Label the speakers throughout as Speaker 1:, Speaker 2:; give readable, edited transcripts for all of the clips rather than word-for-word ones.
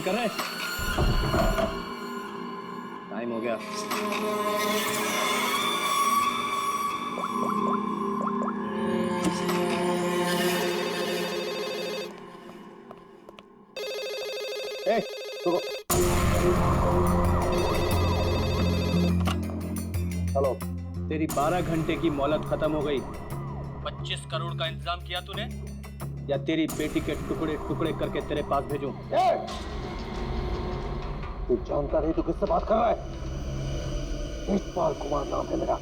Speaker 1: कर रहे? टाइम हो गया। रुको। हेलो, तेरी 12 घंटे की मोहलत खत्म हो गई। 25 करोड़ का इंतजाम किया तूने, या तेरी बेटी के टुकड़े टुकड़े करके तेरे पास भेजूं? तू जानता नहीं तू किससे बात कर रहा है? तेजपाल कुमार नाम है मेरा।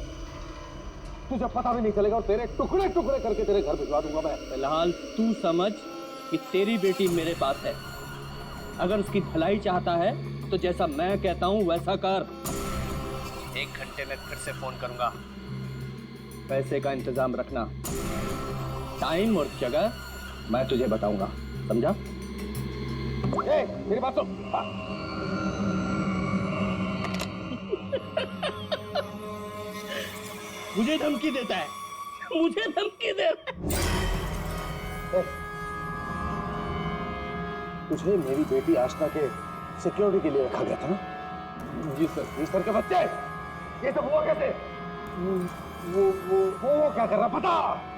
Speaker 1: तुझे पता भी नहीं चलेगा और तेरे टुकड़े टुकड़े करके तेरे घर भिजवा दूंगा मैं। फिलहाल तू समझ कि तेरी बेटी मेरे पास है। अगर उसकी भलाई चाहता है तो जैसा मैं कहता हूं वैसा कर। 1 घंटे में फिर से फोन करूंगा। पैसे का इंतजाम रखना। टाइम और जगह मैं तुझे बताऊंगा, समझा? मेरी बात सुन। मुझे धमकी देता है, मुझे धमकी दे रहा है। तुझे मेरी बेटी आशना के सिक्योरिटी के लिए रखा गया था ना? जी सर। जी सर के बच्चे, ये सब हुआ कैसे? वो क्या कर रहा पता?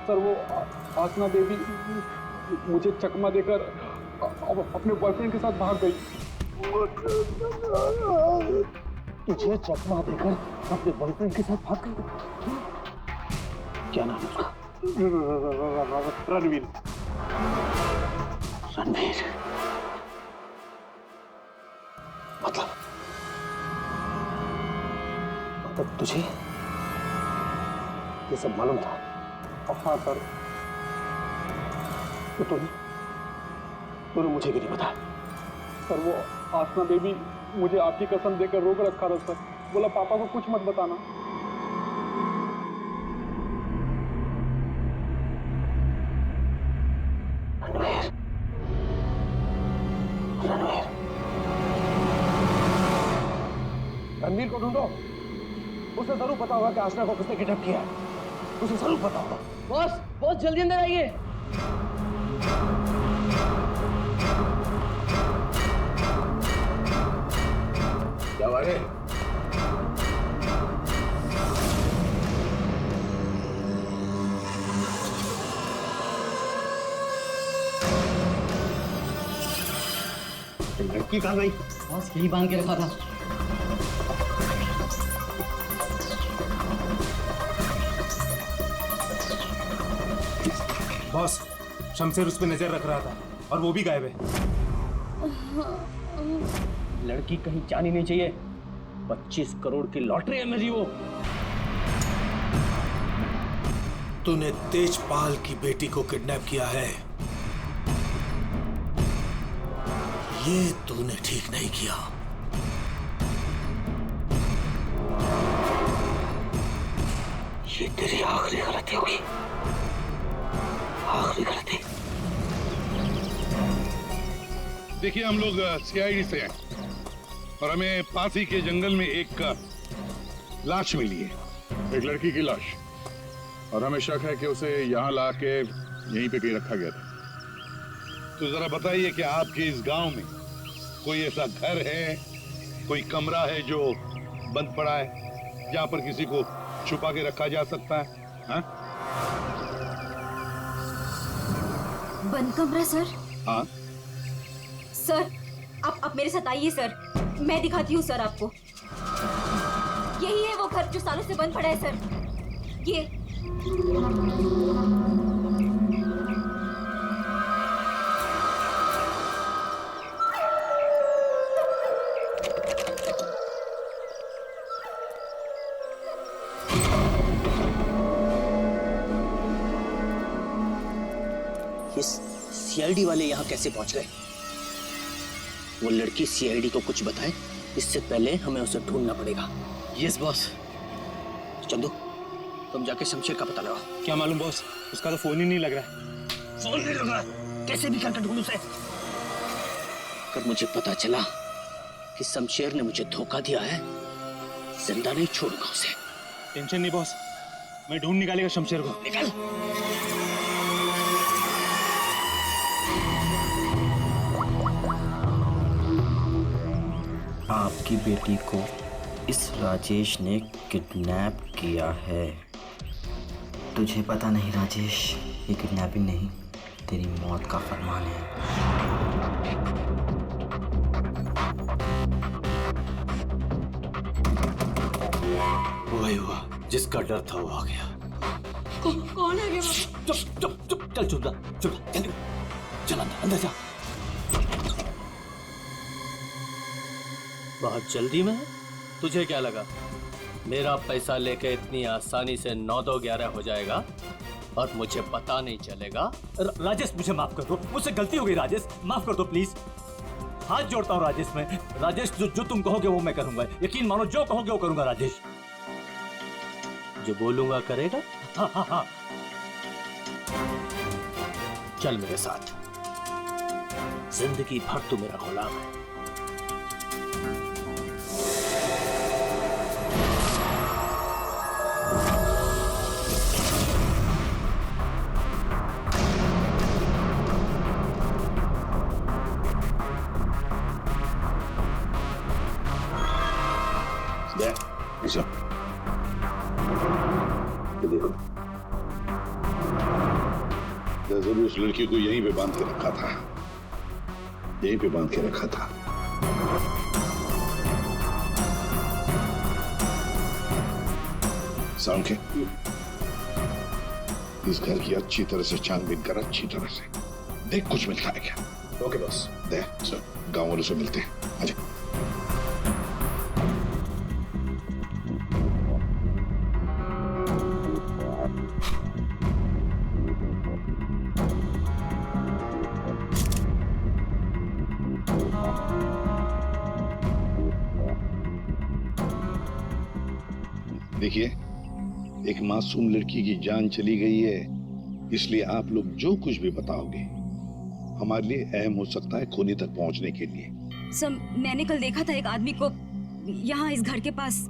Speaker 2: सर वो आसना देवी मुझे चकमा देकर अपने बॉयफ्रेंड के साथ भाग गई।
Speaker 1: तुझे चकमा देकर अपने बॉयफ्रेंड के साथ भाग गई? क्या नाम है उसका?
Speaker 2: रणवीर।
Speaker 1: रणवीर? मतलब तुझे ये सब मालूम था?
Speaker 2: हाँ सर।
Speaker 1: तो तूने मुझे क्यों नहीं बताया?
Speaker 2: सर वो आसना बेबी मुझे आपकी कसम देकर रोक रखा था सर। बोला पापा को कुछ मत बताना।
Speaker 1: रणवीर, रणवीर, रणवीर को ढूंढो। उसे जरूर पता होगा कि आशना को किसने किडनैप किया है। उसे जरूर पता होगा।
Speaker 3: बॉस जल्दी अंदर आइए।
Speaker 1: क्या बात है? लड़की कहाँ गई?
Speaker 3: बॉस यही बांध के रखा था।
Speaker 4: बॉस, शमशेर उस पर नजर रख रहा था और वो भी गायब है।
Speaker 1: लड़की कहीं जानी नहीं चाहिए। 25 करोड़ की लॉटरी है मेरी वो।
Speaker 5: तूने तेजपाल की बेटी को किडनैप किया है। ये तूने ठीक नहीं किया।
Speaker 1: ये तेरी आखिरी गलती होगी, आखिरी गलती।
Speaker 6: देखिए, हम लोग सीआईडी से हैं और हमें पास ही के जंगल में एक लाश मिली है, एक लड़की की लाश, और हमें शक है कि उसे यहाँ ला के यहीं पे कहीं रखा गया था। तो जरा बताइए कि आपके इस गांव में कोई ऐसा घर है, कोई कमरा है जो बंद पड़ा है, जहां पर किसी को छुपा के रखा जा सकता है? हाँ?
Speaker 7: बंद कमरा सर?
Speaker 6: हाँ
Speaker 7: सर, आप मेरे साथ आइए सर, मैं दिखाती हूँ सर आपको। यही है वो घर जो सालों से बंद पड़ा है सर। ये
Speaker 1: सीआईडी वाले यहाँ कैसे पहुंच गए? वो लड़की सीआईडी को कुछ बताए इससे पहले हमें उसे ढूंढना पड़ेगा। Yes boss. चंदू, तुम जाके शमशेर का पता लगाओ।
Speaker 4: क्या मालूम बॉस, उसका तो फोन ही नहीं लग रहा है।
Speaker 1: फोन नहीं लग रहा है? कैसे भी करके ढूंढ उसे। अगर मुझे पता चला कि शमशेर ने मुझे धोखा दिया है, जिंदा नहीं छोड़ूंगा उसे।
Speaker 4: टेंशन नहीं बॉस, मैं ढूंढ निकालेगा शमशेर को।
Speaker 1: निकल।
Speaker 8: की बेटी को इस राजेश ने किडनैप किया है। तुझे पता नहीं राजेश, ये किडनैपिंग नहीं, तेरी मौत का फरमान है।
Speaker 5: वही हुआ जिसका डर था, वो आ गया।
Speaker 7: कौन आ गया?
Speaker 1: चुप चुप चुप, चल चुप चल चल अंदर जा। बहुत जल्दी में है? तुझे क्या लगा मेरा पैसा लेके इतनी आसानी से 9-2-11 हो जाएगा और मुझे पता नहीं चलेगा?
Speaker 9: राजेश मुझे माफ कर दो, मुझसे गलती हो गई राजेश, माफ कर दो प्लीज। हाथ जोड़ता हूँ राजेश मैं। राजेश जो तुम कहोगे वो मैं करूंगा, यकीन मानो जो कहोगे वो करूंगा राजेश।
Speaker 1: जो बोलूंगा करेगा?
Speaker 9: हाँ हाँ हाँ।
Speaker 1: चल मेरे साथ, जिंदगी भर तू मेरा गुलाम है।
Speaker 6: देखो, जरूर उस लड़की को यहीं पे बांध के रखा था, यहीं पे बांध के रखा था। साउंड के इस घर की अच्छी तरह से छानबीन कर, अच्छी तरह से देख कुछ मिलता है क्या।
Speaker 5: Okay boss.
Speaker 6: देख सर, गांव वालों से मिलते हैं। आजा। देखिए, एक मासूम लड़की की जान चली गई है, इसलिए आप लोग जो कुछ भी बताओगे हमारे लिए अहम हो सकता है खूनी तक पहुंचने के लिए।
Speaker 7: सर, मैंने कल देखा था एक आदमी को यहाँ इस घर के पास।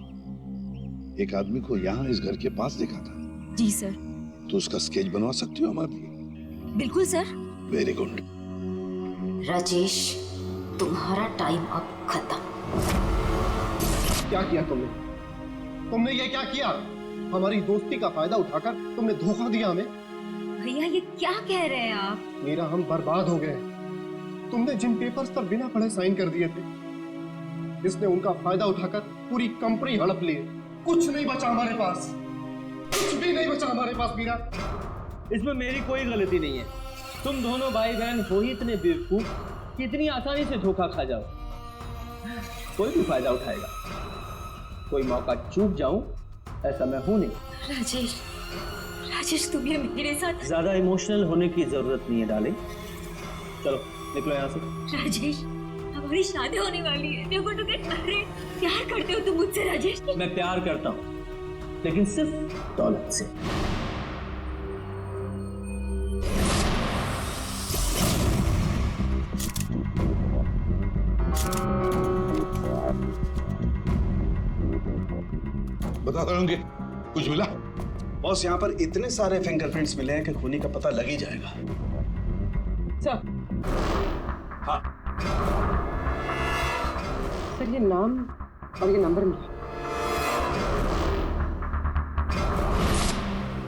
Speaker 6: एक आदमी को यहाँ इस घर के पास देखा था?
Speaker 7: जी सर।
Speaker 6: तो उसका स्केच बनवा सकती हो हमारे लिए?
Speaker 7: बिल्कुल सर।
Speaker 6: Very good.
Speaker 7: राजेश, तुम्हारा टाइम अब खत्म।
Speaker 2: क्या किया तुमने? तुमने ये क्या किया? हमारी दोस्ती का फायदा उठाकर तुमने धोखा दिया हमें।
Speaker 7: भैया ये क्या कह रहे हैं आप?
Speaker 2: मेरा हम बर्बाद हो गए। तुमने जिन पेपर्स पर बिना पढ़े साइन कर दिए थे, इसने उनका फायदा उठाकर पूरी कंपनी हड़प ली। कुछ नहीं बचा हमारे पास, कुछ भी नहीं बचा हमारे पास मीरा।
Speaker 3: इसमें मेरी कोई गलती नहीं है। तुम दोनों भाई बहन हो ही इतने बेवकूफ कि इतनी आसानी से धोखा खा जाओ। कोई भी फायदा उठाएगा, कोई मौका चूक जाऊं ऐसा मैं हूं नहीं।
Speaker 7: राजेश, राजेश तुम ये मेरे साथ।
Speaker 3: ज्यादा इमोशनल होने की जरूरत नहीं है डार्लिंग, चलो निकलो यहाँ से।
Speaker 7: राजेश, हमारी शादी होने वाली है। देखो तो अरे प्यार करते हो तुम मुझसे राजेश?
Speaker 3: मैं प्यार करता हूँ, लेकिन सिर्फ दौलत से।
Speaker 6: बता दोगे कुछ मिला?
Speaker 5: बॉस, यहाँ पर इतने सारे फिंगरप्रिंट्स मिले हैं कि खूनी का पता लग ही जाएगा।
Speaker 3: सर,
Speaker 5: हाँ,
Speaker 3: सर ये नाम और ये नंबर मिला।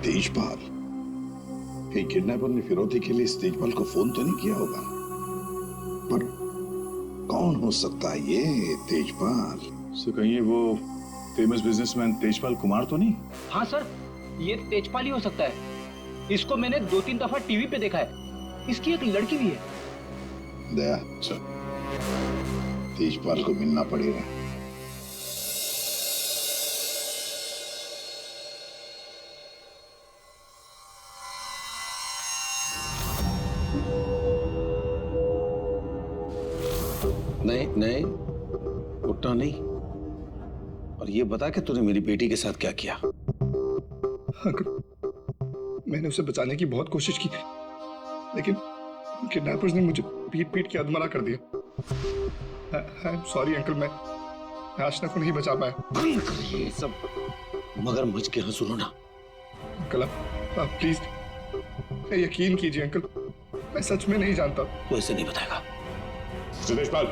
Speaker 6: तेजपाल, कहीं किडनैपर ने फिरौती के लिए इस तेजपाल को फोन तो नहीं किया होगा? पर कौन हो सकता है ये तेजपाल?
Speaker 2: सो कहीं वो फेमस बिजनेसमैन तेजपाल कुमार तो नहीं?
Speaker 10: हाँ सर, ये तेजपाल ही हो सकता है। इसको मैंने 2-3 दफा टीवी पे देखा है। इसकी एक लड़की भी है।
Speaker 6: दया, चल तेजपाल को मिलना पड़ेगा।
Speaker 5: नहीं नहीं, उठना नहीं। और ये बता कि तूने मेरी बेटी के साथ क्या किया?
Speaker 2: मैंने उसे बचाने की बहुत कोशिश की, लेकिन किडनैपर्स ने मुझे पीट पीट के अधमरा कर दिया। आई एम सॉरी अंकल, मैं आशना को नहीं बचा पाया।
Speaker 5: ये सब मगरमच्छ के हंसू ना।
Speaker 2: अंकल आप प्लीज यकीन कीजिए अंकल, मैं सच में नहीं जानता।
Speaker 5: तू ऐसे नहीं बताएगा।
Speaker 6: तेजपाल,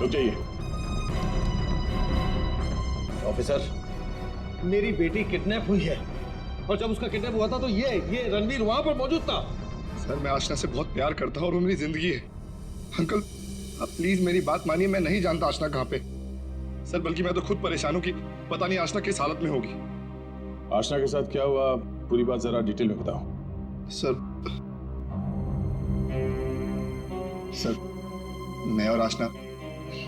Speaker 6: रुक जाइए।
Speaker 5: ऑफिसर,
Speaker 1: मेरी बेटी किडनैप हुई है और जब उसका किडनैप हुआ था तो ये रणवीर वहां पर मौजूद था।
Speaker 2: सर मैं आशना से बहुत प्यार करता हूँ और वो मेरी जिंदगी है। अंकल आप प्लीज मेरी बात मानिए, मैं नहीं जानता आशना कहाँ पे। सर बल्कि मैं तो खुद परेशान हूँ कि पता नहीं आशना किस हालत में होगी।
Speaker 6: आशना के साथ क्या हुआ, पूरी बात जरा डिटेल में बताओ।
Speaker 2: सर मैं और आशना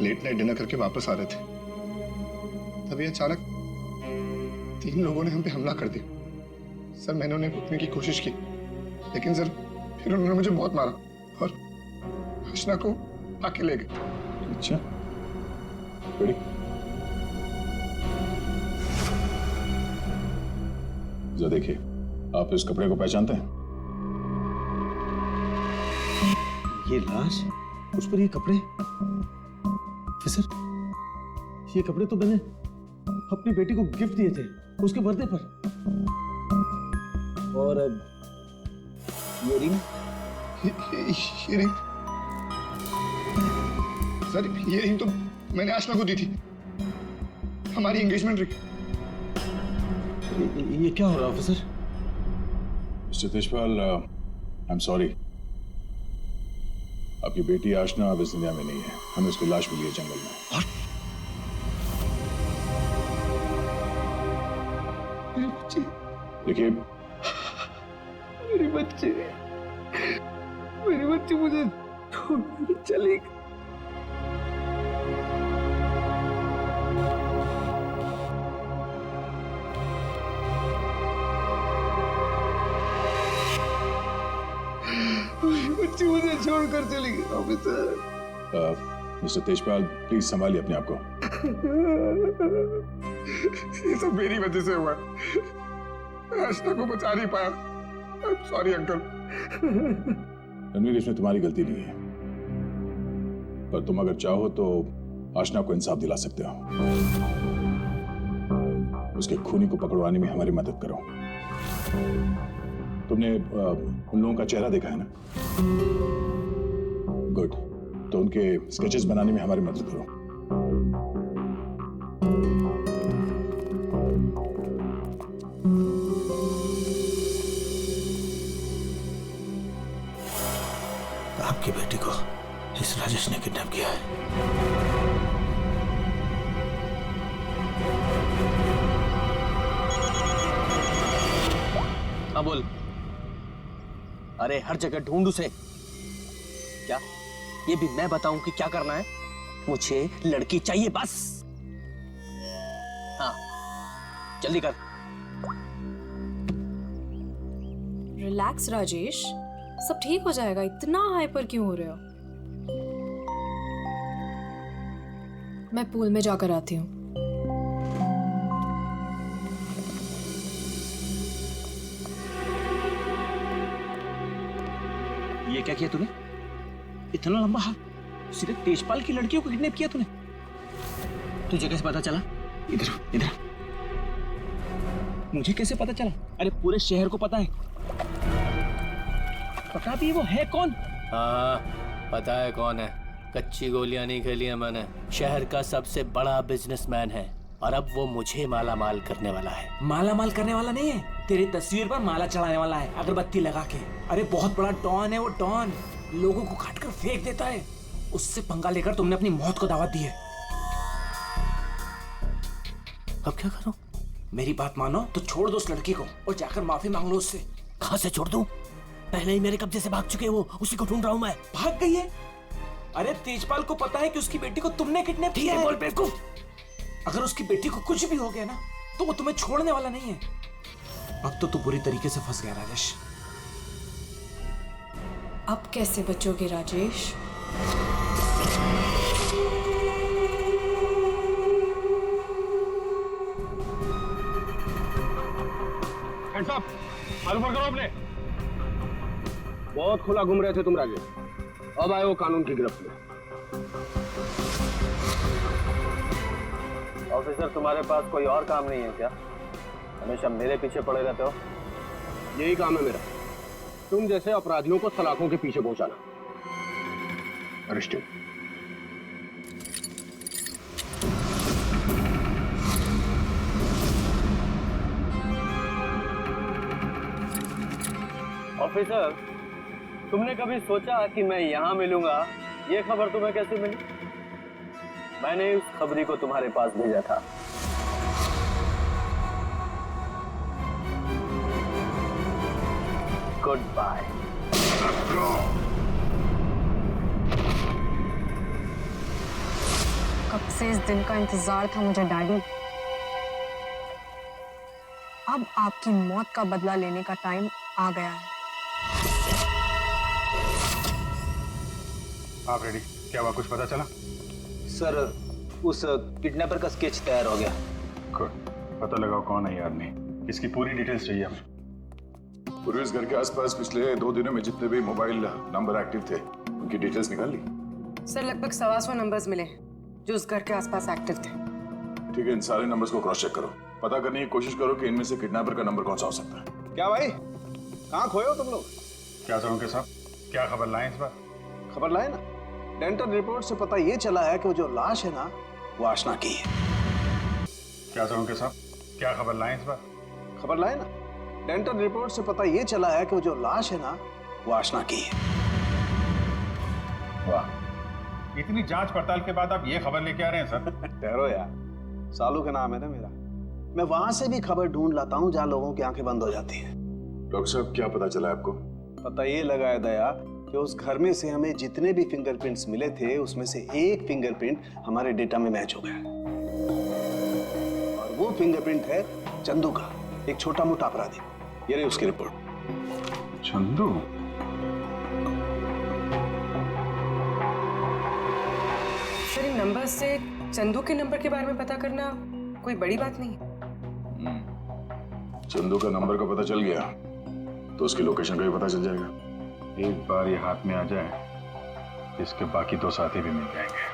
Speaker 2: लेट नाइट डिनर करके वापस आ रहे थे, तभी अचानक 3 लोगों ने हम पे हमला कर दिया। सर मैंने उन्हें रोकने की कोशिश की, लेकिन सर फिर उन्होंने मुझे बहुत मारा और आशना को आके ले गए।
Speaker 6: अच्छा, बड़ी जरा देखिए, आप इस कपड़े को पहचानते हैं?
Speaker 1: ये लाश, उस पर ये कपड़े। ऑफिसर, ये कपड़े तो मैंने अपनी बेटी को गिफ्ट दिए थे उसके बर्थडे पर। और अब ये रिंग।
Speaker 2: ये रिंग सर, ये रिंग तो मैंने आशना को दी थी, हमारी एंगेजमेंट रिंग।
Speaker 1: ये क्या हो रहा है officer?
Speaker 6: Mister Tejpal, I am sorry, आपकी बेटी आशना अब इस दुनिया में नहीं है। हमें उसकी लाश मिली है जंगल में।
Speaker 2: मेरे बच्चे,
Speaker 6: देखिए,
Speaker 1: मेरी बच्ची मुझे छोड़ चली गई। बच्ची मुझे छोड़कर चली गई ऑफिसर।
Speaker 6: मिस्टर तेजपाल, प्लीज संभालिए अपने आप को।
Speaker 2: ये सब मेरी वजह से हुआ, मैं आशना को बचा नहीं पाया। Sorry uncle.
Speaker 6: रणवीर, इसमें तुम्हारी गलती नहीं है, पर तुम अगर चाहो तो आशना को इंसाफ दिला सकते हो। उसके खूनी को पकड़वाने में हमारी मदद करो। तुमने उन लोगों का चेहरा देखा है ना? गुड, तो उनके स्केचेस बनाने में हमारी मदद करो।
Speaker 1: आपकी बेटी को इस राजेश ने किडनैप किया है।
Speaker 3: हाँ बोल। अरे हर जगह ढूंढ उसे। क्या ये भी मैं बताऊं कि क्या करना है? मुझे लड़की चाहिए बस। हाँ जल्दी कर।
Speaker 11: रिलैक्स राजेश, सब ठीक हो जाएगा। इतना हाइपर क्यों हो रहे हो? मैं पूल में जाकर आती हूँ।
Speaker 3: ये क्या किया तूने? इतना लंबा हाथ, सीधे तेजपाल की लड़कियों को किडनैप किया तूने? तुझे कैसे पता चला? इधर इधर, मुझे कैसे पता चला? अरे पूरे शहर को पता है। पता भी वो है कौन?
Speaker 12: हाँ पता है कौन है। कच्ची गोलियां नहीं खेली है मैंने। शहर का सबसे बड़ा बिजनेसमैन है और अब वो मुझे माला माल करने वाला है।
Speaker 9: माला माल करने वाला नहीं है, तेरी तस्वीर पर माला चढ़ाने वाला है अगरबत्ती लगा के। अरे बहुत बड़ा डॉन है वो। डॉन लोगों को काट कर फेंक देता है। उससे पंगा लेकर तुमने अपनी मौत को दावत दी है। अब क्या करूं? मेरी बात मानो तो छोड़ दो उस लड़की को और जाकर माफी मांग लो उससे।
Speaker 12: कहां से छोड़ दूं? पहले ही मेरे कब्जे से भाग चुके हैं वो, उसी को ढूंढ रहा हूं मैं।
Speaker 9: भाग गई है? अरे तेजपाल को पता है कि उसकी बेटी को तुमने किडनैप किया है।
Speaker 12: बोल बेवकूफ।
Speaker 9: अगर उसकी बेटी को कुछ भी हो गया ना तो वो तुम्हें छोड़ने वाला नहीं है। अब तो तू बुरी तरीके से फंस गया राजेश।
Speaker 11: अब कैसे बचोगे राजेश?
Speaker 1: मालूम करो अपने। बहुत खुला घूम रहे थे तुम राजेश, अब आए हो कानून की गिरफ्त में।
Speaker 3: ऑफिसर तुम्हारे पास कोई और काम नहीं है क्या? हमेशा मेरे पीछे पड़े रहते हो।
Speaker 1: यही काम है मेरा, तुम जैसे अपराधियों को सलाखों के पीछे पहुंचाना। अरेस्टेड।
Speaker 3: ऑफिसर, तुमने कभी सोचा कि मैं यहाँ मिलूंगा? ये खबर तुम्हें कैसे मिली? मैंने उस खबरी को तुम्हारे पास भेजा था। Goodbye.
Speaker 11: कब से इस दिन का इंतजार था मुझे डैडी। अब आपकी मौत का बदला लेने का टाइम आ गया है।
Speaker 4: आप रेडी? क्या हुआ, कुछ पता चला?
Speaker 10: सर, उस किडनैपर का स्केच तैयार हो गया।
Speaker 6: गुड, पता लगाओ कौन है ये आदमी। इसकी पूरी डिटेल्स चाहिए हमें।
Speaker 13: पूर्वेश घर के आसपास पिछले 2 दिनों में जितने भी मोबाइल नंबर एक्टिव थे, उनकी डिटेल्स निकाल ली?
Speaker 11: सर, लगभग 125 नंबर्स मिले जो उस घर के आसपास एक्टिव थे।
Speaker 13: ठीक है, इन सारे नंबर्स को क्रॉस चेक करो। पता करने की कोशिश करो कि इनमें से किडनैपर का नंबर कौन सा हो सकता है।
Speaker 1: क्या भाई, कहाँ खोए हो तुम लोग?
Speaker 6: क्या करोगे साहब, क्या खबर लाए इस बार?
Speaker 1: खबर लाए ना, डेंटल रिपोर्ट से पता ये चला है कि वो जो लाश है ना, वो आशना की है।
Speaker 6: क्या करोगे साहब, क्या खबर लाए इस बार?
Speaker 1: खबर लाए ना, डेंटल रिपोर्ट से पता ये चला है कि वो जो लाश है ना, वो आशना की है।
Speaker 6: वाह, इतनी जांच पड़ताल के बाद आप ये खबर लेके आ रहे हैं सर?
Speaker 1: ठहरो यार, सालू का नाम है ना मेरा। मैं वहां से भी खबर ढूंढ लाता हूँ जहाँ लोगों की आंखें बंद हो जाती हैं।
Speaker 13: डॉक्टर साहब, क्या पता चला आपको?
Speaker 1: पता ये लगा है दया कि उस घर में से हमें जितने भी फिंगरप्रिंट्स मिले थे, उसमें से एक फिंगरप्रिंट हमारे डेटा में मैच हो गया है। और वो फिंगरप्रिंट है चंदू का, एक छोटा मोटा अपराधी। ये रही उसकी रिपोर्ट।
Speaker 6: चंदू?
Speaker 11: सर, इन नंबर से चंदू के नंबर के बारे में पता करना कोई बड़ी बात नहीं है।
Speaker 13: चंदू का नंबर का पता चल गया तो उसकी लोकेशन का भी पता चल जाएगा।
Speaker 6: एक बार ये हाथ में आ जाए, इसके बाकी 2 साथी भी मिल जाएंगे।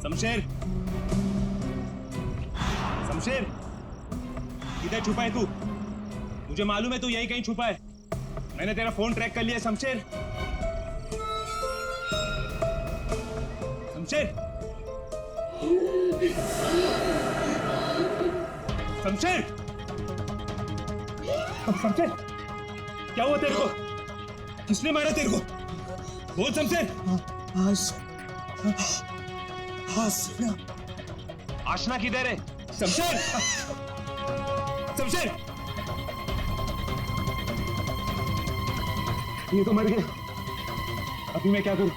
Speaker 4: शमशेर, शमशेर, किधर छुपा है तू? मुझे मालूम है तू यहीं कहीं छुपा है। मैंने तेरा फोन ट्रैक कर लिया। शमशेर, शमशेर, शमशेर, शमशेर, क्या हुआ तेरे को? किसने मारा तेरे को? बोल शमशेर। आशना किधर है? शमशेर, शमशेर, ये तो मर गया। अभी मैं क्या करूं?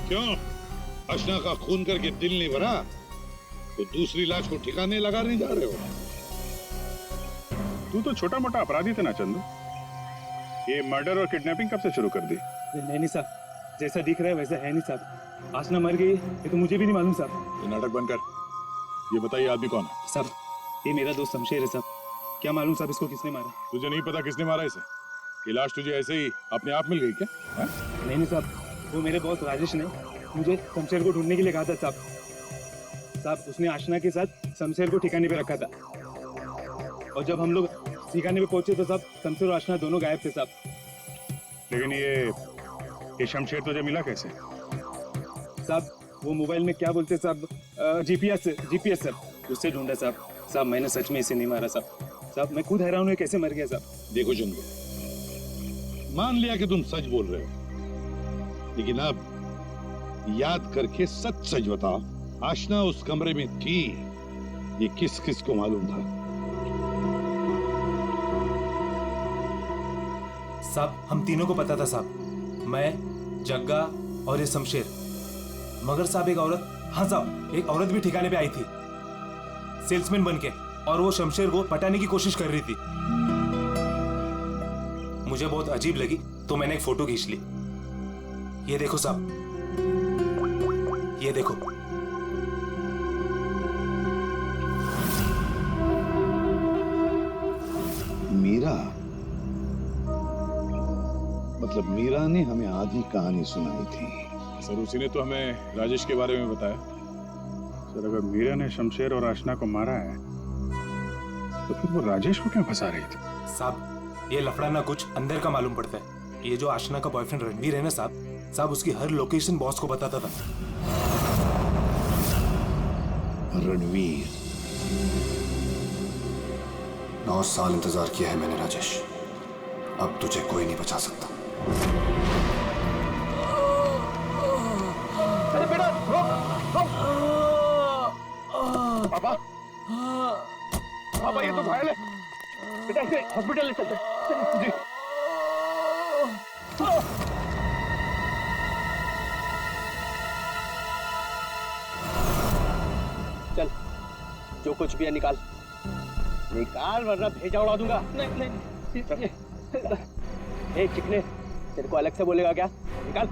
Speaker 6: क्यों, आशना का खून करके दिल नहीं भरा तो दूसरी लाश को ठिकाने लगा नहीं जा रहे हो? तू तो छोटा मोटा अपराधी था ना चंदू। ये मर्डर और किडनैपिंग कब से शुरू कर दी?
Speaker 4: नहीं साहब, जैसा दिख रहा है वैसा है नहीं साहब। आशना मर गई ये तो मुझे भी नहीं मालूम साहब।
Speaker 6: ये नाटक बंद कर। ये बताइए आदमी कौन है?
Speaker 4: साहब, ये मेरा दोस्त शमशेर है साहब। क्या मालूम साहब इसको किसने मारा?
Speaker 6: तुझे नहीं पता किसने मारा इसे? ये लाश तुझे ऐसे ही अपने आप मिल गई क्या?
Speaker 4: नहीं साहब, वो मेरे बॉस राजेश ने मुझे शमशेर को ढूंढने के लिए कहा था साहब। उसने आशना के साथ शमशेर को ठिकाने पे रखा था और जब हम लोग ठिकाने पे पहुंचे तो साहब शमशेर और आशना दोनों गायब थे साहब।
Speaker 6: लेकिन ये शमशेर तुझे मिला कैसे?
Speaker 4: साहब, वो मोबाइल में क्या बोलते साहब, जीपीएस सर, उससे ढूंढा साहब। मैंने सच में इसे नहीं मारा साहब। मैं खुद हैरान हूँ कैसे मर गया साहब।
Speaker 6: देखो चंदू, मान लिया कि तुम सच बोल रहे हो, लेकिन अब याद करके सच बताओ, आशना उस कमरे में थी, ये किस किस को मालूम था?
Speaker 4: साहब, हम तीनों को पता था साहब, मैं, जग्गा और ये शमशेर। मगर साहब, एक औरत
Speaker 9: हाँ साहब, एक औरत भी ठिकाने पे आई थी सेल्समैन बन के, और वो शमशेर को पटाने की कोशिश कर रही थी। मुझे बहुत अजीब लगी तो मैंने एक फोटो खींच ली। ये देखो साहब, ये देखो।
Speaker 6: मीरा, मतलब मीरा ने हमें आधी कहानी सुनाई थी।
Speaker 13: सर उसी ने तो हमें राजेश के बारे में बताया।
Speaker 4: सर अगर मीरा ने शमशेर और आशना को मारा है तो फिर वो राजेश को क्यों फंसा रही थी?
Speaker 9: साहब ये लफड़ा ना कुछ अंदर का मालूम पड़ता है। ये जो आशना का बॉयफ्रेंड रणवीर है ना साहब उसकी हर लोकेशन बॉस को बताता था।
Speaker 6: रणवीर,
Speaker 2: 9 साल इंतजार किया है मैंने राजेश, अब तुझे कोई नहीं बचा सकता।
Speaker 10: अरे बेटा रोक।
Speaker 1: पापा, पापा ये तो घायल है। बेटा इसे हॉस्पिटल ले चलते हैं। जी।
Speaker 3: चल, जो कुछ भी है निकाल वरना भेजा उड़ा दूंगा।
Speaker 10: नहीं।
Speaker 3: ए चिकने, तेरे को अलग से बोलेगा क्या? निकाल।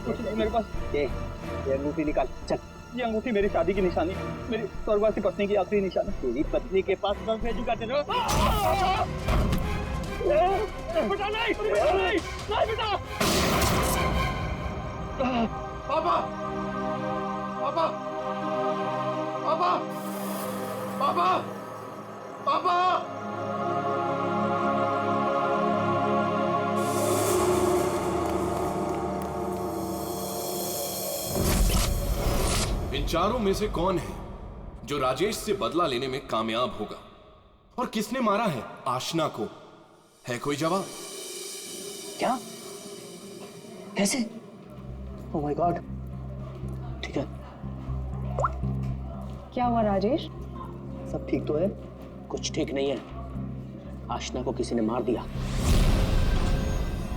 Speaker 10: कुछ नहीं मेरे पास।
Speaker 3: ये अंगूठी निकाल। चल।
Speaker 10: ये अंगूठी मेरी शादी की निशानी, मेरी स्वर्गवासी पत्नी की आखिरी निशानी।
Speaker 3: तेरी पत्नी के पास कब भेजूंगा तेरे?
Speaker 10: बेटा नहीं बेटा।
Speaker 2: पापा, पापा, पापा, पापा, पापा।
Speaker 14: इन चारों में से कौन है जो राजेश से बदला लेने में कामयाब होगा? और किसने मारा है आशना को? है कोई जवाब?
Speaker 3: क्या? कैसे? Oh my God. ठीक है।
Speaker 11: क्या हुआ राजेश?
Speaker 3: सब ठीक तो है? कुछ ठीक नहीं है। आशना को किसी ने मार दिया।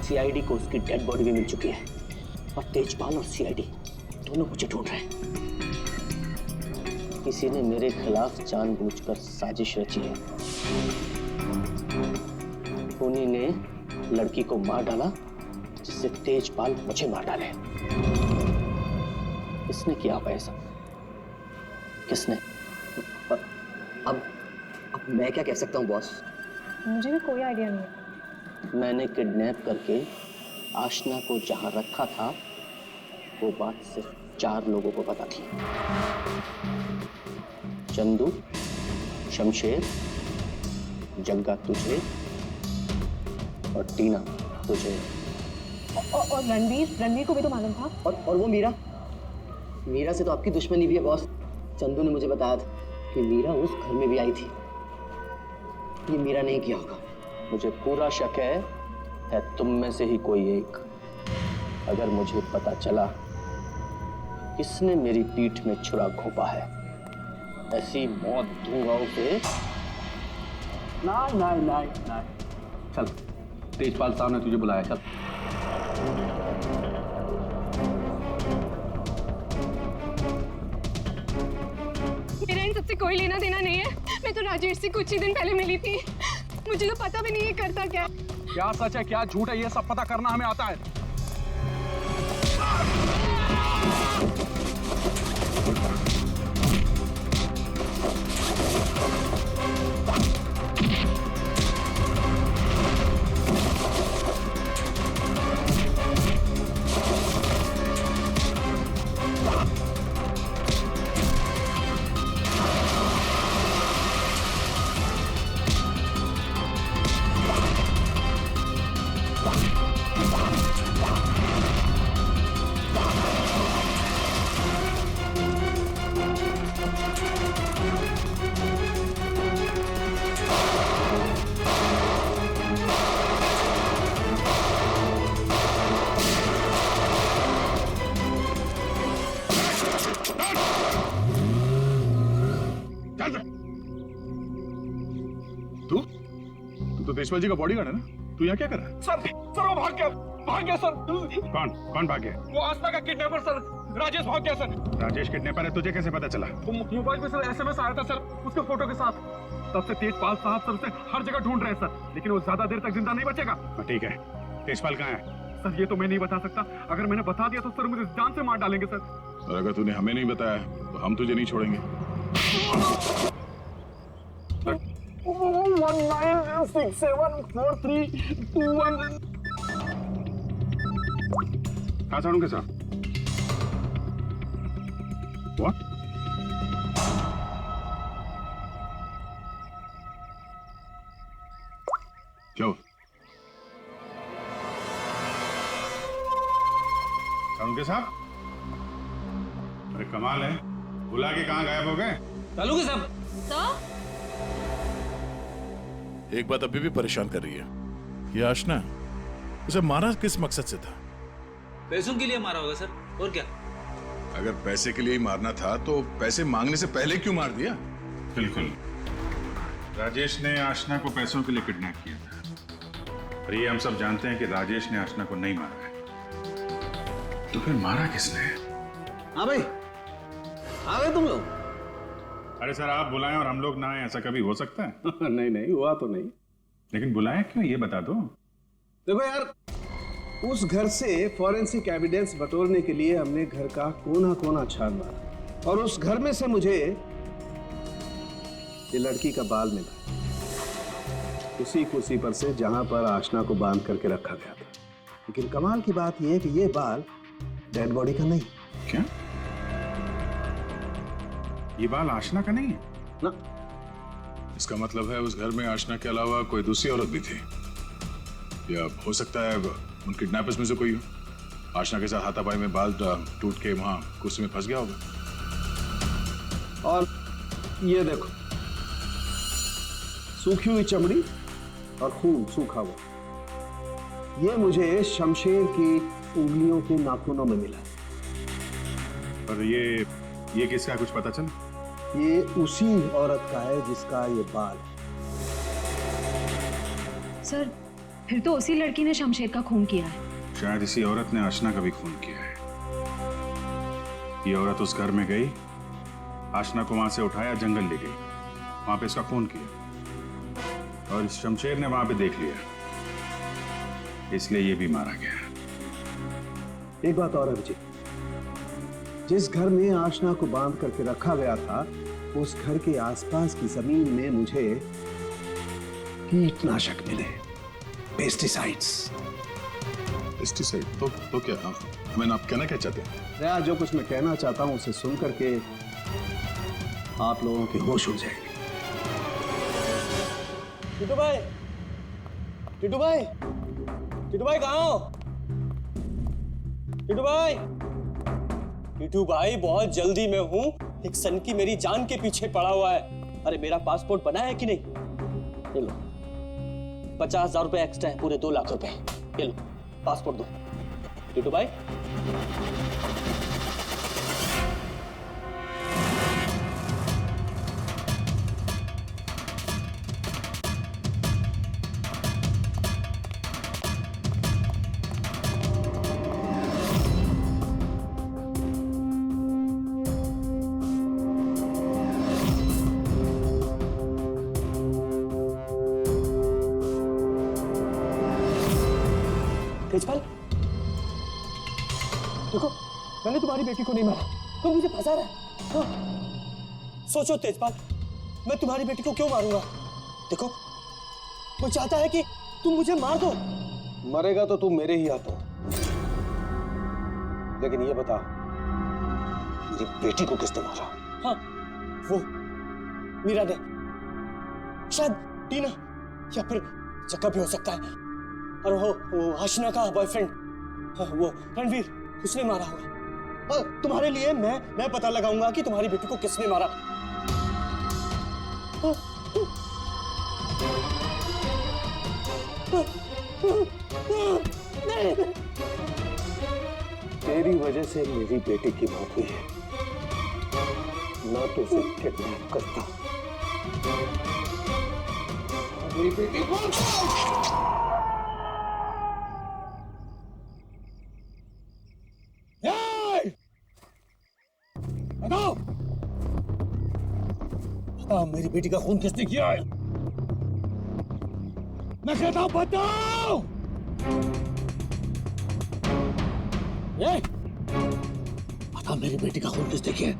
Speaker 3: सीआईडी को उसकी डेड बॉडी भी मिल चुकी है और तेजपाल और सीआईडी दोनों मुझे ढूंढ रहे हैं। किसी ने मेरे खिलाफ जानबूझकर साजिश रची है। उन्हीं ने लड़की को मार डाला जिससे तेजपाल मुझे मार डाले। किसने किया होगा ऐसा? किसने?
Speaker 8: अब मैं क्या कह सकता हूँ बॉस?
Speaker 11: मुझे भी कोई आइडिया नहीं है।
Speaker 3: मैंने किडनैप करके आशना को जहां रखा था वो बात सिर्फ 4 लोगों को पता थी। चंदू, शमशेर, जग्गा तुझे और टीना तुझे।
Speaker 11: और रणवीर को भी तो मालूम था।
Speaker 8: और वो मीरा से तो आपकी दुश्मनी भी है बॉस। चंदू ने मुझे बताया था कि मीरा उस घर में भी आई थी। ये मीरा नहीं किया होगा।
Speaker 3: मुझे पूरा शक है तुम में से ही कोई एक। अगर मुझे पता चला किसने मेरी पीठ में छुरा घोंपा है, ऐसी मौत दूंगा उसे। नहीं। चल, तेजपाल साहब ने तुझे बुलाया। चल।
Speaker 11: मेरा इन सबसे कोई लेना देना नहीं है। मैं तो राजेश से कुछ ही दिन पहले मिली थी। मुझे तो पता भी नहीं है करता क्या
Speaker 1: सच है क्या झूठ है, ये सब पता करना हमें आता है। तू तो तेजपाल जी का बॉडीगार्ड है ना? तू यहाँ क्या कर रहा है? सर वो भाग
Speaker 4: भाग गया सर। कौन भाग गया? वो आसमा का किडनैपर सर, राजेश भाग गया सर। राजेश किडनैपर है, तुझे कैसे पता चला? मोबाइल पे सर SMS आया था सर, उसके फोटो के साथ। तब से तेजपाल साहब सर से हर जगह ढूंढ रहे हैं सर, लेकिन वो ज्यादा देर तक जिंदा नहीं बचेगा। ठीक है, तेजपाल कहाँ है? सर ये तो मैं नहीं बता सकता, अगर मैंने बता दिया तो सर मुझे जान से मार डालेंगे सर।
Speaker 6: और अगर तूने हमें नहीं बताया तो हम तुझे नहीं छोड़ेंगे।
Speaker 4: 19674321। कहाँ छोड़ूंगे सर? What? क्या हुआ? सालुंके साहब, अरे कमाल है, बुला के कहाँ गायब हो गए?
Speaker 9: सालुंके साहब।
Speaker 7: सर
Speaker 15: एक बात अभी भी परेशान कर रही है, ये आशना उसे मारा किस मकसद से था?
Speaker 9: पैसों के लिए मारा होगा सर, और क्या?
Speaker 6: अगर पैसे के लिए ही मारना था तो पैसे मांगने से पहले क्यों मार दिया? बिल्कुल, राजेश ने आशना को पैसों के लिए किडनैप किया था, और ये हम सब जानते हैं कि राजेश ने आशना को नहीं मारा है। तो फिर मारा किसने?
Speaker 5: हाँ भाई, आ गए तुम लोग?
Speaker 6: अरे सर, आप बुलाएं और हम लोग ना आए, ऐसा कभी हो सकता है?
Speaker 5: नहीं नहीं, हुआ तो नहीं।
Speaker 6: लेकिन बुलाएं क्यों, ये बता दो।
Speaker 5: देखो यार, उस घर से फॉरेंसिक एविडेंस बटोरने के लिए हमने घर का कोना कोना छान मारा, और उस घर में से मुझे ये लड़की का बाल मिला, उसी कुर्सी पर से जहां पर आशना को बांध करके रखा गया था। लेकिन कमाल की बात यह है कि ये बाल डेड बॉडी का नहीं।
Speaker 6: क्या? ये बाल आशना का नहीं है
Speaker 5: ना?
Speaker 6: इसका मतलब है उस घर में आशना के अलावा कोई दूसरी औरत भी थी, या हो सकता है उन किडनैपर्स में से कोई हो। आशना के साथ हाथापाई में बाल टूट के वहां कुर्सी में फंस गया होगा।
Speaker 5: और ये देखो, सूखी हुई चमड़ी और खून सूखा हुआ, ये मुझे शमशेर की उंगलियों के नाखूनों में मिला।
Speaker 6: और ये किसका, कुछ पता चला?
Speaker 5: ये उसी औरत का है जिसका ये बाल।
Speaker 11: सर फिर तो उसी लड़की ने शमशेर का खून किया है।
Speaker 6: शायद इसी औरत ने आशना का भी खून किया है। ये औरत उस घर में गई, आशना को वहां से उठाया, जंगल ले गई, वहां पे इसका खून किया, और इस शमशेर ने वहां पे देख लिया, इसलिए ये भी मारा गया।
Speaker 5: एक बात और है विजय, जिस घर में आशना को बांध करके रखा गया था, उस घर के आसपास की जमीन में मुझे कीटनाशक मिले, पेस्टिसाइड्स।
Speaker 6: पेस्टिसाइड? तो क्या? मैंने आप कहना क्या चाहते हैं?
Speaker 5: यार, जो कुछ मैं कहना चाहता हूं उसे सुन करके आप लोगों की होश उड़ जाएगी।
Speaker 3: टिटू भाई, टिटू भाई, टिटू भाई कहाँ हो? टिटू भाई, टिटू भाई बहुत जल्दी में हूँ, एक सन की मेरी जान के पीछे पड़ा हुआ है। अरे मेरा पासपोर्ट बना है कि नहीं? ये लो, 50,000 रुपए एक्स्ट्रा है, पूरे 2 लाख रुपए। ये लो पासपोर्ट दो। टिटू भाई, तेजपाल, देखो मैंने तुम्हारी बेटी को नहीं मारा, तुम मुझे फंसा रहे। हाँ। सोचो तेजपाल, मैं तुम्हारी बेटी को क्यों मारूंगा? देखो, वो चाहता है कि तुम मुझे मार दो।
Speaker 5: मरेगा तो तू मेरे ही हाथों। लेकिन ये बता, मेरी बेटी को किसने मारा?
Speaker 3: हाँ, वो मीरा ने, शायद टीना, या फिर जक्का भी हो सकता है। और वो आशना का बॉयफ्रेंड, वो रणवीर, उसने मारा होगा। और तुम्हारे लिए मैं पता लगाऊंगा कि तुम्हारी बेटी को किसने मारा।
Speaker 5: तेरी वजह से मेरी बेटी की मौत हुई है, ना तो उसे किडनैप करता। मेरी बेटी को
Speaker 1: बता मेरी बेटी का खून किसने किया है? मैं कहता हूं बताओ। बता मेरी बेटी का खून किसने किया है?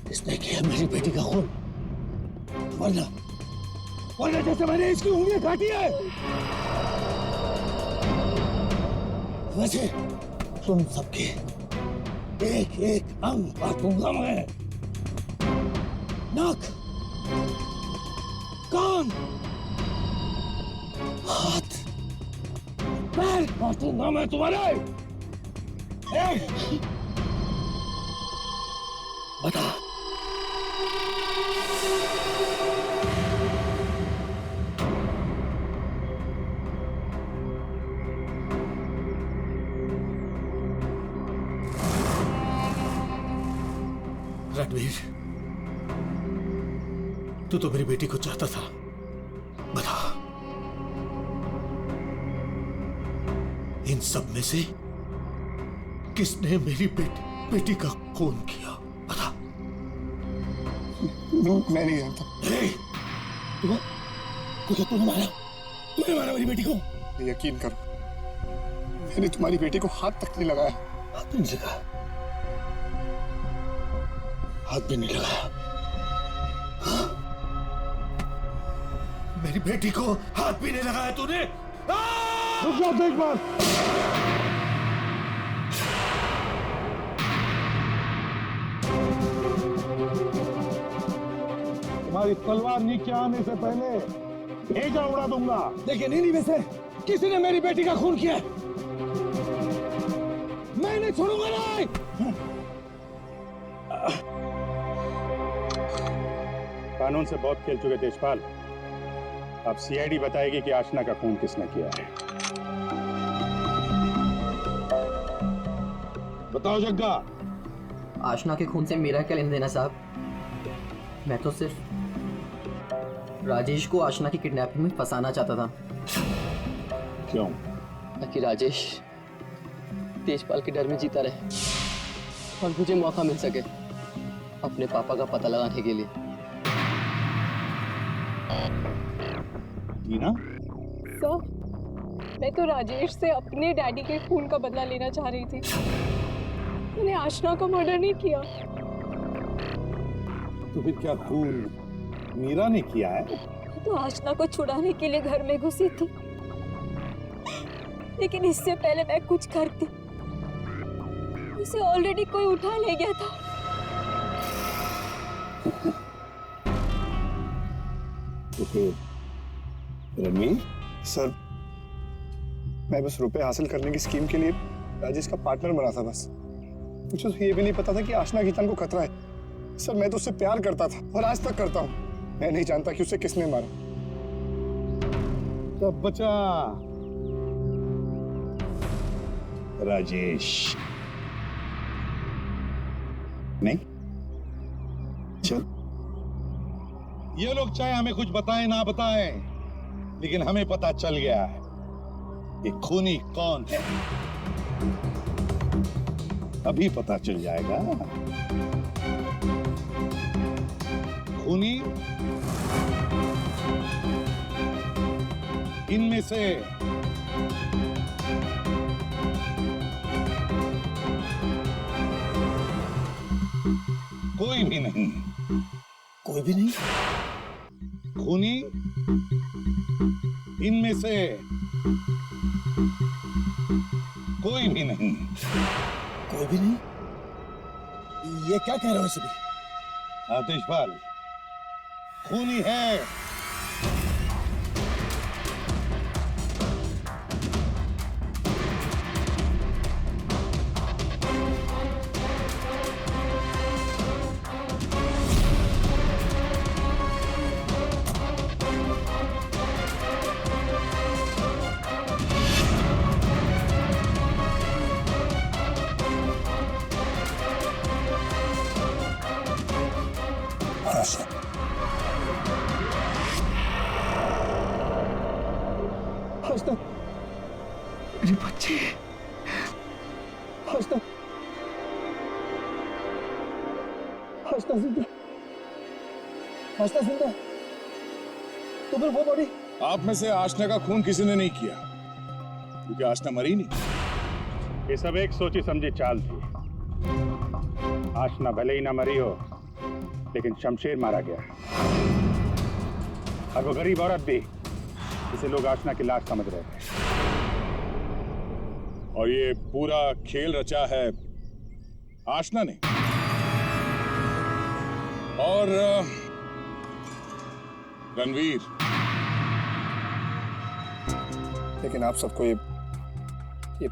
Speaker 1: किसने किया मेरी बेटी का खून? वरना जैसे मैंने इसकी उंगलियां काटी है वैसे तुम सबके एक एक अंग काटूंगा मैं। नाक, कान, हाथ, पैर काटूंगा मैं तुम्हारे। बता रणवीर, तू तो मेरी बेटी को चाहता था। बता इन सब में से किसने मेरी बेटी का खून किया? बता।
Speaker 2: मैं नहीं जानता।
Speaker 1: तूने मारा मेरी बेटी को?
Speaker 2: यकीन करो, मैंने तुम्हारी बेटी को हाथ तक नहीं लगाया।
Speaker 1: हाथ भी नहीं लगाया? हाथ भी नहीं लगाया? मेरी बेटी को हाथ भी नहीं लगाया तूने? रुक जाओ एक बार। तुम्हारी तलवार नीचे आने से पहले भेजा उड़ा दूंगा। लेकिन इन्हीं में से किसी ने मेरी बेटी का खून किया। मैं नहीं छोड़ूंगा। नहीं
Speaker 4: कानून से बहुत खेल चुके तेजपाल। अब सीआईडी बताएगी कि आशना का खून किसने किया है।
Speaker 1: बताओ जग्गा।
Speaker 16: आशना के खून से मेरा क्या लेना देना साहब? मैं तो सिर्फ राजेश को आशना की किडनैपिंग में फंसाना चाहता था।
Speaker 1: क्यों?
Speaker 16: ताकि राजेश तेजपाल के डर में जीता रहे और मुझे मौका मिल सके अपने पापा का पता लगाने के लिए।
Speaker 4: टीना?
Speaker 11: सर, मैं तो राजेश से अपने डैडी के खून का बदला लेना चाह रही थी। मैंने आशना का मर्डर नहीं किया।
Speaker 1: तो फिर क्या खून मीरा ने किया है?
Speaker 7: तो आशना को छुड़ाने के लिए घर में घुसी थी, लेकिन इससे पहले मैं कुछ करती उसे ऑलरेडी कोई उठा ले गया था।
Speaker 1: तो फिर रणवीर?
Speaker 2: सर, मैं बस रुपए हासिल करने की स्कीम के लिए राजेश का पार्टनर बना था। बस मुझे तो ये भी नहीं पता था कि आशना की जान को खतरा है। सर, मैं तो उससे प्यार करता था और आज तक करता हूँ। मैं नहीं जानता कि उसे किसने मारा।
Speaker 1: तब बचा राजेश।
Speaker 6: नहीं? चल, ये लोग चाहे हमें कुछ बताएं ना बताएं, लेकिन हमें पता चल गया है कि खूनी कौन है। अभी पता चल जाएगा। खूनी इनमें से कोई भी नहीं।
Speaker 1: कोई भी नहीं?
Speaker 6: खूनी इनमें से कोई भी नहीं।
Speaker 1: कोई भी नहीं? ये क्या कह रहे हो सभी?
Speaker 6: तेजपाल, खूनी है
Speaker 2: मेरी बच्ची, आशना जिंदा, आशना जिंदा। तो फिर वो बॉडी?
Speaker 6: आप में से आशना का खून किसी ने नहीं किया, क्योंकि आशना मरी नहीं।
Speaker 4: ये सब एक सोची समझी चाल थी। आशना भले ही ना मरी हो, लेकिन शमशेर मारा गया, और वो गरीब औरत भी, जिसे लोग आशना की लाश समझ रहे थे।
Speaker 6: और ये पूरा खेल रचा है आशना ने। और रणवीर।
Speaker 2: लेकिन आप सबको ये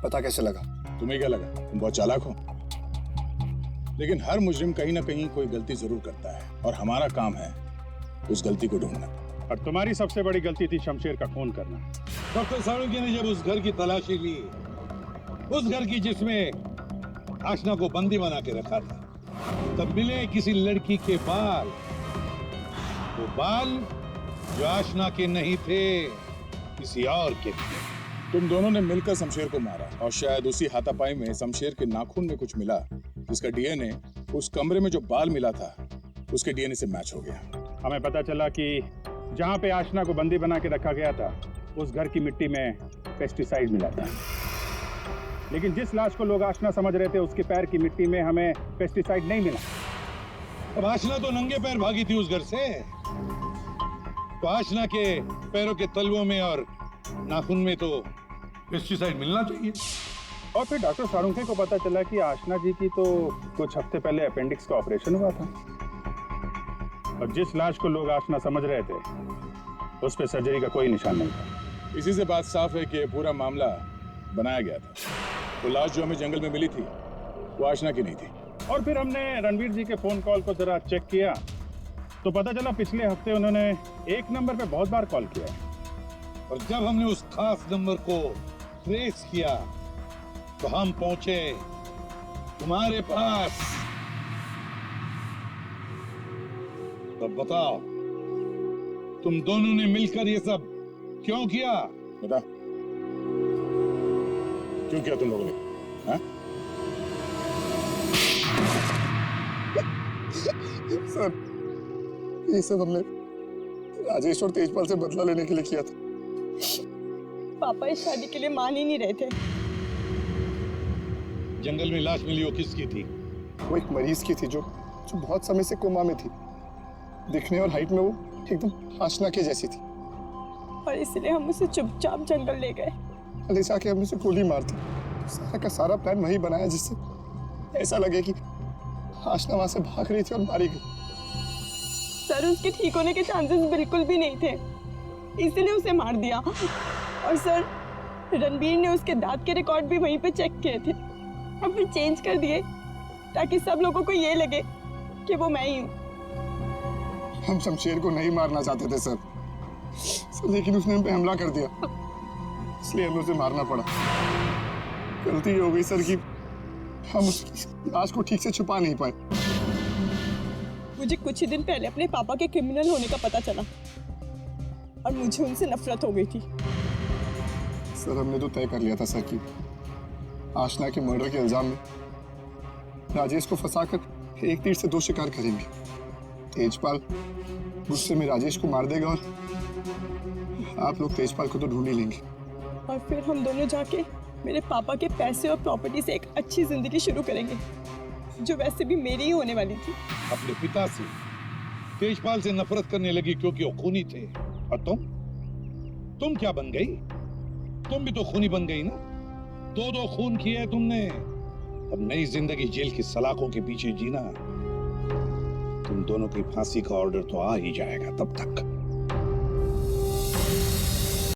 Speaker 2: पता कैसे लगा?
Speaker 6: तुम्हें क्या लगा तुम बहुत चालाक हो? लेकिन हर मुजरिम कहीं ना कहीं कोई गलती जरूर करता है, और हमारा काम है उस गलती को ढूंढना।
Speaker 4: और तुम्हारी सबसे बड़ी गलती थी शमशेर का खून करना।
Speaker 6: डॉक्टर सालुंके ने जब उस घर की तलाशी ली, उस घर की जिसमें आशना को बंदी बना के रखा था, तब मिले किसी लड़की के बाल। वो बाल जो आशना के नहीं थे, किसी और के थे। तुम दोनों ने मिलकर शमशेर को मारा, और शायद उसी हाथापाई में शमशेर के नाखून में कुछ मिला, जिसका डीएनए उस कमरे में जो बाल मिला था उसके डीएनए से मैच हो गया।
Speaker 4: हमें पता चला कि जहां पे आशना को बंदी बना के रखा गया था, उस घर की मिट्टी में पेस्टिसाइड मिला था। लेकिन जिस लाश को लोग आशना समझ रहे थे, उसके पैर की मिट्टी में हमें पेस्टिसाइड नहीं मिला।
Speaker 6: अब आशना तो नंगे पैर भागी थी उस घर से, तो आशना के पैरों के तलवों में और नाखून में तो पेस्टिसाइड मिलना चाहिए।
Speaker 4: और फिर डॉक्टर सालुंके को पता चला कि आशना जी की तो कुछ हफ्ते पहले अपेंडिक्स का ऑपरेशन हुआ था, और जिस लाश को लोग आशना समझ रहे थे, उस पे सर्जरी का कोई निशान नहीं था।
Speaker 6: इसी से बात साफ है कि ये पूरा मामला बनाया गया था। वो लाश जो हमें जंगल में मिली थी, वो आशना की नहीं थी।
Speaker 4: और फिर हमने रणवीर जी के फोन कॉल को जरा चेक किया, तो पता चला पिछले हफ्ते उन्होंने एक नंबर पे बहुत बार कॉल किया है।
Speaker 6: और जब हमने उस खास नंबर को ट्रेस किया, तो हम पहुंचे तुम्हारे पास। तो बताओ, तुम दोनों ने मिलकर ये सब क्यों किया? बता, क्यों किया तुम लोगों ने? हाँ?
Speaker 2: सर, ये सब हमने राजेश और तेजपाल से बदला लेने के लिए किया था।
Speaker 17: पापा इस शादी के लिए मान ही नहीं रहे थे।
Speaker 6: जंगल में लाश मिली, वो किसकी थी?
Speaker 2: वो एक मरीज की थी जो बहुत समय से कोमा में थी। दिखने और हाइट में वो एकदम आशना के जैसी थी,
Speaker 17: और इसलिए हम उसे चुपचाप जंगल ले गए।
Speaker 2: ले जाके हम उसे गोली मार दी। सारा का सारा प्लान वही बनाया जिससे ऐसा लगे कि आशना वहां से भाग रही थी और मारी गई।
Speaker 17: सर, उसके ठीक होने के चांसेस बिल्कुल भी नहीं थे, इसलिए उसे मार दिया। और सर, रणबीर ने उसके दांत के रिकॉर्ड भी वहीं पे चेक किए थे, और फिर चेंज कर दिए ताकि सब लोगों को ये लगे कि वो मैं ही हूँ।
Speaker 2: हम शमशेर को नहीं मारना चाहते थे सर, लेकिन उसने हम पे हमला कर दिया, इसलिए हमें उसे मारना पड़ा। गलती हो गई सर कि हम उसकी लाश को ठीक से छुपा नहीं पाए।
Speaker 17: मुझे कुछ ही दिन पहले अपने पापा के क्रिमिनल होने का पता चला, और मुझे उनसे नफरत हो गई थी।
Speaker 2: सर, हमने तो तय कर लिया था सर कि आशना के मर्डर के इल्जाम में राजेश को फंसाकर एक तीर से दो शिकार करेंगे। तेजपाल गुस्से में राजेश को मार देगा, और आप लोग तेजपाल को तो ढूंढ ही लेंगे।
Speaker 17: और फिर हम दोनों जाके मेरे पापा के पैसे और प्रॉपर्टी से एक अच्छी जिंदगी शुरू करेंगे, जो वैसे भी मेरी ही होने वाली थी।
Speaker 6: अपने पिता से, तेजपाल से नफरत करने लगी क्योंकि वो खूनी थे। और तुम क्या बन गई? तुम भी तो खूनी बन गई ना। दो खून किए तुमने। अब नई जिंदगी जेल की सलाखों के पीछे जीना। तुम दोनों की फांसी का ऑर्डर तो आ ही जाएगा तब तक।